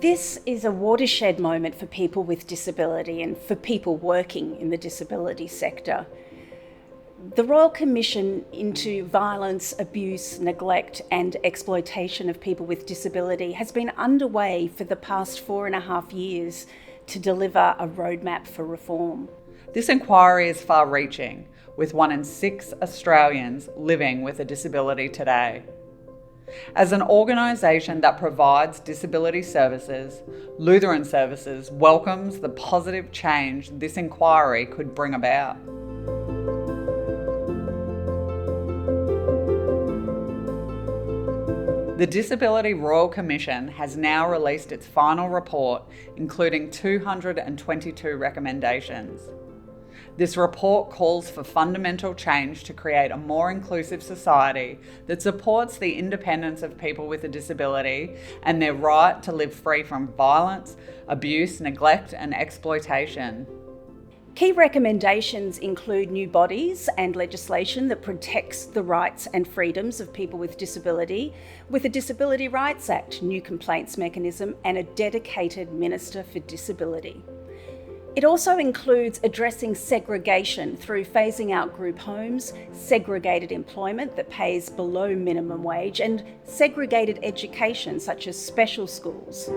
This is a watershed moment for people with disability and for people working in the disability sector. The Royal Commission into Violence, Abuse, Neglect and Exploitation of People with Disability has been underway for the past 4.5 years to deliver a roadmap for reform. This inquiry is far-reaching, with 1 in 6 Australians living with a disability today. As an organisation that provides disability services, Lutheran Services welcomes the positive change this inquiry could bring about. The Disability Royal Commission has now released its final report, including 222 recommendations. This report calls for fundamental change to create a more inclusive society that supports the independence of people with a disability and their right to live free from violence, abuse, neglect and exploitation. Key recommendations include new bodies and legislation that protects the rights and freedoms of people with disability, with a Disability Rights Act, new complaints mechanism and a dedicated Minister for Disability. It also includes addressing segregation through phasing out group homes, segregated employment that pays below minimum wage, and segregated education such as special schools.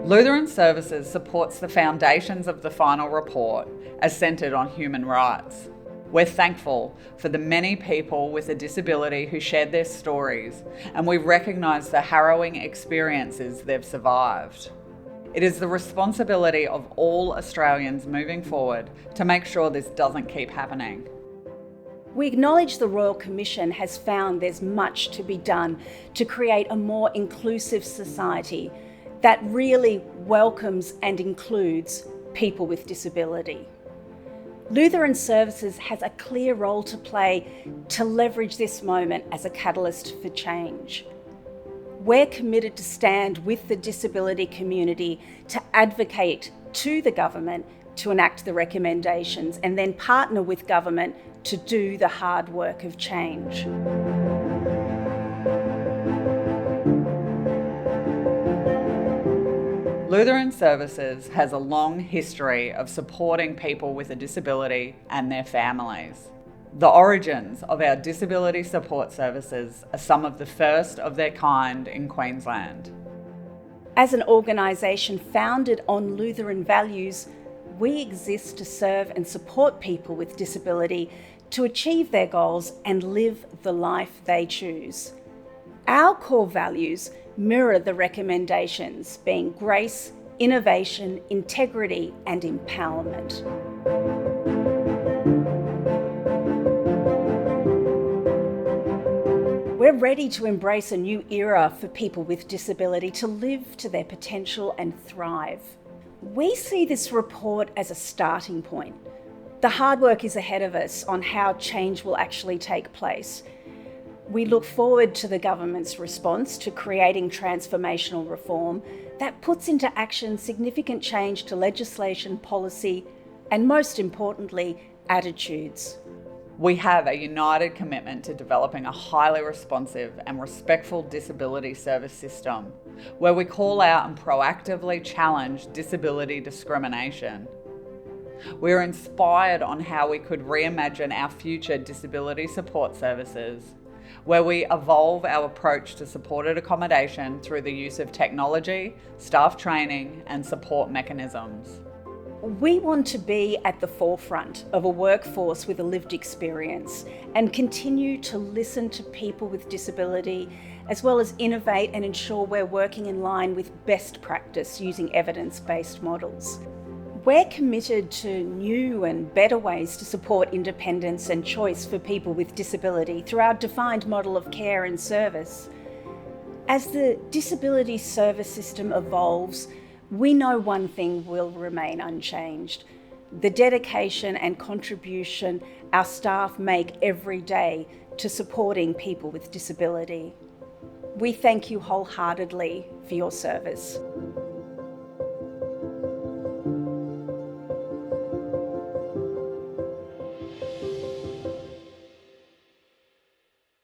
Lutheran Services supports the foundations of the final report as centred on human rights. We're thankful for the many people with a disability who shared their stories, and we recognise the harrowing experiences they've survived. It is the responsibility of all Australians moving forward to make sure this doesn't keep happening. We acknowledge the Royal Commission has found there's much to be done to create a more inclusive society that really welcomes and includes people with disability. Lutheran Services has a clear role to play to leverage this moment as a catalyst for change. We're committed to stand with the disability community to advocate to the government to enact the recommendations and then partner with government to do the hard work of change. Lutheran Services has a long history of supporting people with a disability and their families. The origins of our disability support services are some of the first of their kind in Queensland. As an organisation founded on Lutheran values, we exist to serve and support people with disability to achieve their goals and live the life they choose. Our core values mirror the recommendations, being grace, innovation, integrity, and empowerment. We're ready to embrace a new era for people with disability to live to their potential and thrive. We see this report as a starting point. The hard work is ahead of us on how change will actually take place. We look forward to the government's response to creating transformational reform that puts into action significant change to legislation, policy, and most importantly, attitudes. We have a united commitment to developing a highly responsive and respectful disability service system where we call out and proactively challenge disability discrimination. We're inspired on how we could reimagine our future disability support services, where we evolve our approach to supported accommodation through the use of technology, staff training, and support mechanisms. We want to be at the forefront of a workforce with a lived experience and continue to listen to people with disability, as well as innovate and ensure we're working in line with best practice using evidence-based models. We're committed to new and better ways to support independence and choice for people with disability through our defined model of care and service. As the disability service system evolves, we know one thing will remain unchanged: the dedication and contribution our staff make every day to supporting people with disability. We thank you wholeheartedly for your service.